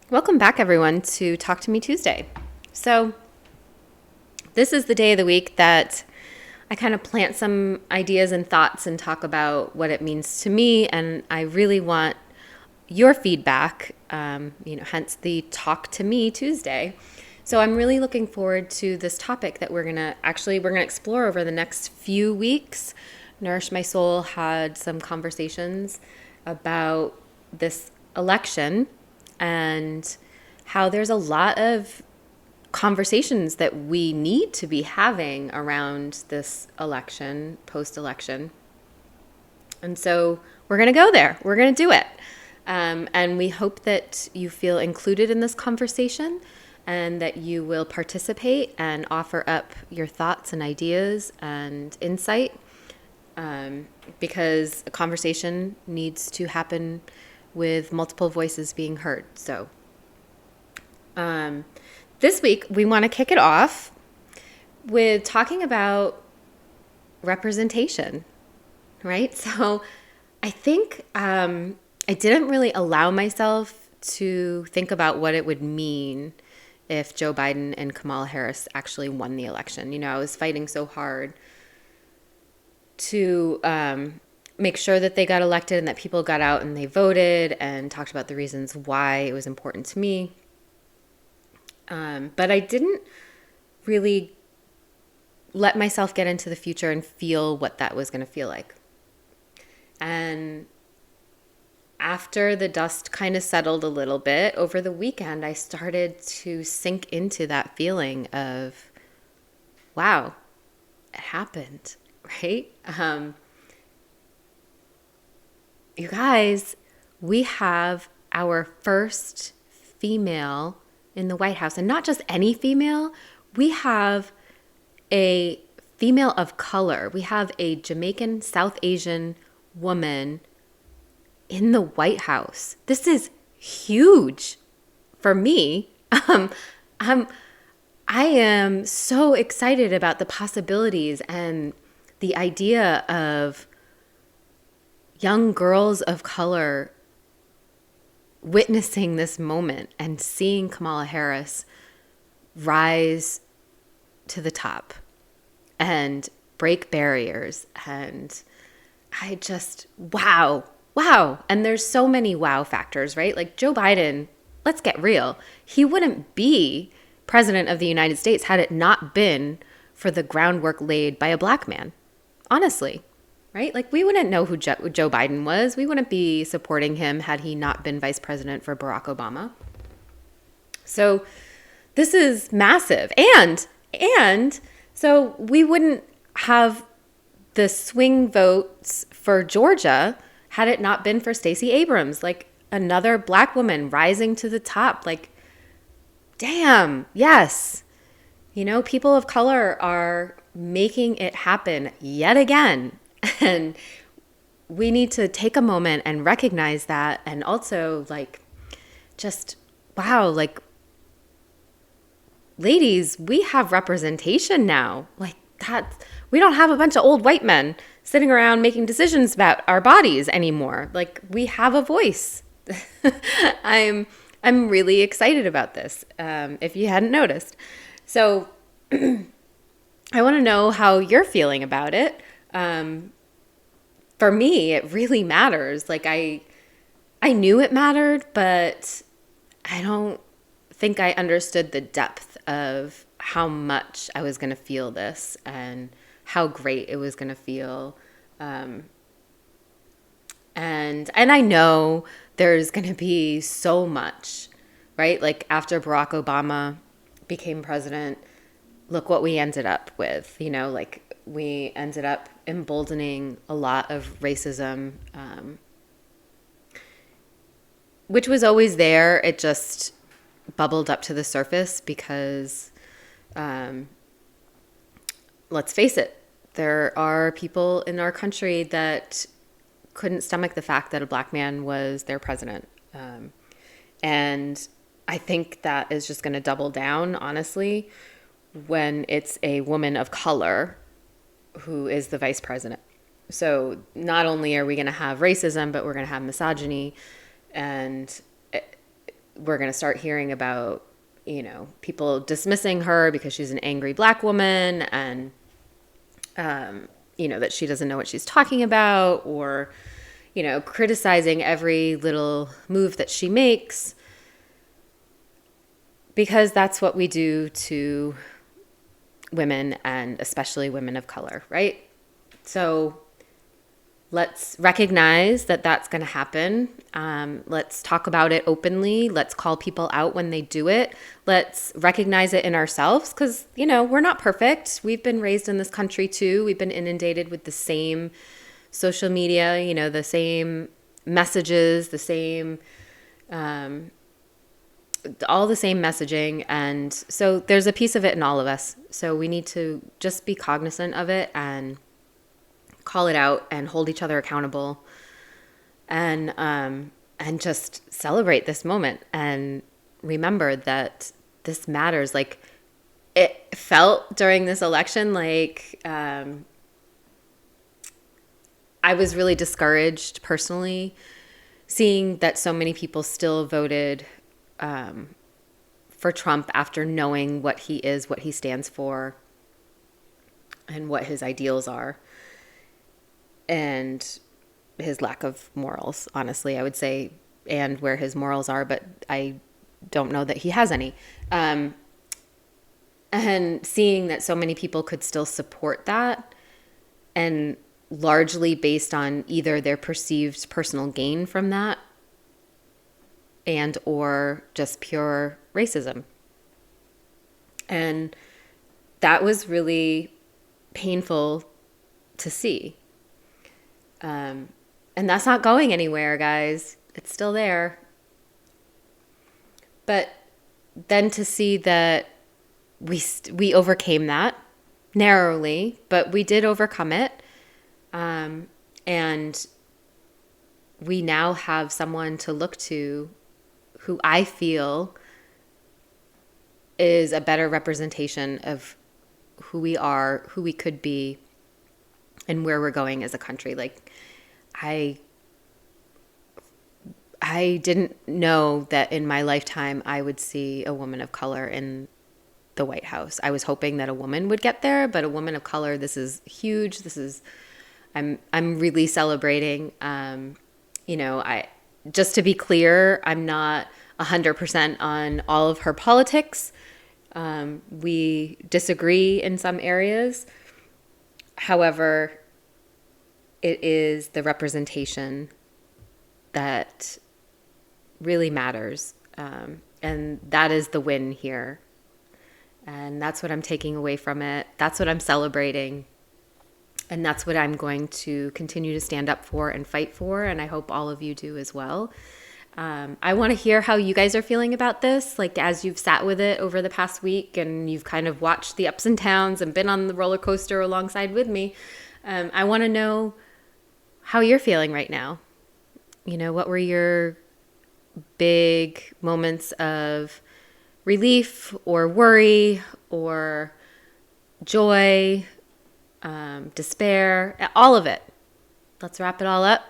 Welcome back, everyone, to Talk to Me Tuesday. So, this is the day of the week that I kind of plant some ideas and thoughts and talk about what it means to me. And I really want your feedback, hence the Talk to Me Tuesday. So, I'm really looking forward to this topic that we're going to explore over the next few weeks. Nourish My Soul had some conversations about this election and how there's a lot of conversations that we need to be having around this election, post-election. And so we're going to go there. We're going to do it. And we hope that you feel included in this conversation and that you will participate and offer up your thoughts and ideas and insight, because a conversation needs to happen with multiple voices being heard. So this week we want to kick it off with talking about representation, right? So I think I didn't really allow myself to think about what it would mean if Joe Biden and Kamala Harris actually won the election. You know, I was fighting so hard to make sure that they got elected and that people got out and they voted and talked about the reasons why it was important to me. But I didn't really let myself get into the future and feel what that was going to feel like. And after the dust kind of settled a little bit over the weekend, I started to sink into that feeling of, wow, it happened, right? You guys, we have our first female in the White House, and not just any female. We have a female of color. We have a Jamaican, South Asian woman in the White House. This is huge for me. I am so excited about the possibilities and the idea of young girls of color witnessing this moment and seeing Kamala Harris rise to the top and break barriers. And I just, wow. And there's so many wow factors, right? Like Joe Biden, let's get real. He wouldn't be president of the United States had it not been for the groundwork laid by a black man. Honestly. Right? Like we wouldn't know who Joe Biden was. We wouldn't be supporting him had he not been vice president for Barack Obama. So this is massive. And so we wouldn't have the swing votes for Georgia had it not been for Stacey Abrams, like another black woman rising to the top. Like, damn, yes. You know, people of color are making it happen yet again. And we need to take a moment and recognize that. And also like, just, wow, like ladies, we have representation now. Like that, we don't have a bunch of old white men sitting around making decisions about our bodies anymore. Like we have a voice. I'm really excited about this, if you hadn't noticed. So I want to know how you're feeling about it. For me, it really matters. Like I knew it mattered, but I don't think I understood the depth of how much I was going to feel this and how great it was going to feel. And I know there's going to be so much, right? Like after Barack Obama became president, look what we ended up with, you know, like we ended up emboldening a lot of racism, which was always there. It just bubbled up to the surface because, let's face it, there are people in our country that couldn't stomach the fact that a black man was their president. And I think that is just going to double down, honestly, when it's a woman of color who is the vice president. So not only are we going to have racism, but we're going to have misogyny. And we're going to start hearing about, people dismissing her because she's an angry black woman, and, that she doesn't know what she's talking about, or, criticizing every little move that she makes, because that's what we do to women, and especially women of color, right? So let's recognize that that's going to happen. Let's talk about it openly. Let's call people out when they do it. Let's recognize it in ourselves, because, we're not perfect. We've been raised in this country too. We've been inundated with the same social media, the same messages, the same, all the same messaging. And so there's a piece of it in all of us. So we need to just be cognizant of it and call it out and hold each other accountable, and just celebrate this moment and remember that this matters. Like, it felt during this election like I was really discouraged personally, seeing that so many people still voted for Trump after knowing what he is, what he stands for, and what his ideals are, and his lack of morals, honestly, I would say, and where his morals are, but I don't know that he has any. And seeing that so many people could still support that, and largely based on either their perceived personal gain from that and or just pure racism. And that was really painful to see. And that's not going anywhere, guys. It's still there. But then to see that we overcame that narrowly, but we did overcome it. And we now have someone to look to who I feel is a better representation of who we are, who we could be, and where we're going as a country. Like, I didn't know that in my lifetime I would see a woman of color in the White House. I was hoping that a woman would get there, but a woman of color, this is huge. I'm really celebrating. Just to be clear, I'm not 100% on all of her politics. We disagree in some areas. However, it is the representation that really matters. And that is the win here. And that's what I'm taking away from it. That's what I'm celebrating. And that's what I'm going to continue to stand up for and fight for. And I hope all of you do as well. I want to hear how you guys are feeling about this. Like, as you've sat with it over the past week and you've kind of watched the ups and downs and been on the roller coaster alongside with me. I want to know how you're feeling right now. What were your big moments of relief or worry or joy, despair, all of it. Let's wrap it all up.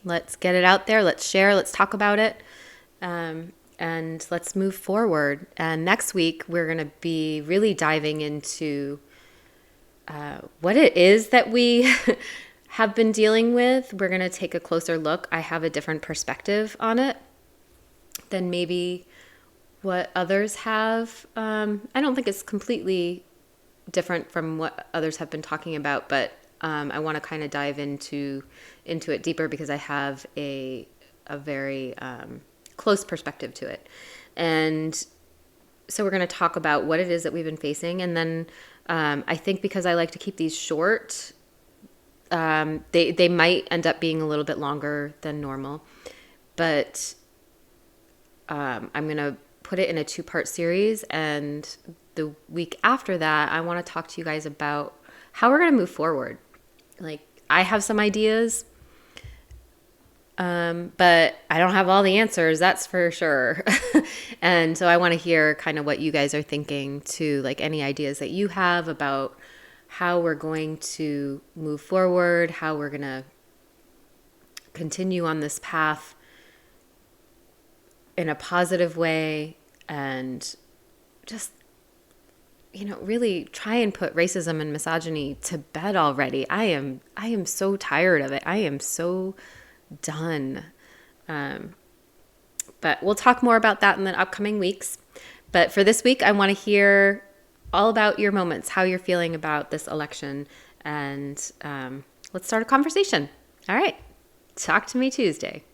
Let's get it out there. Let's share. Let's talk about it. And let's move forward. And next week, we're going to be really diving into what it is that we have been dealing with. We're going to take a closer look. I have a different perspective on it than maybe what others have. I don't think it's completely different from what others have been talking about, but I want to kind of dive into it deeper because I have a very close perspective to it. And so we're going to talk about what it is that we've been facing. And then I think because I like to keep these short, they might end up being a little bit longer than normal. But I'm going to put it in a 2-part series. And the week after that, I want to talk to you guys about how we're going to move forward. Like, I have some ideas, but I don't have all the answers, that's for sure. And so I want to hear kind of what you guys are thinking too, like any ideas that you have about how we're going to move forward, how we're going to continue on this path in a positive way and just, really try and put racism and misogyny to bed already. I am so tired of it. I am so done. But we'll talk more about that in the upcoming weeks. But for this week, I want to hear all about your moments, how you're feeling about this election, and let's start a conversation. All right. Talk to me Tuesday.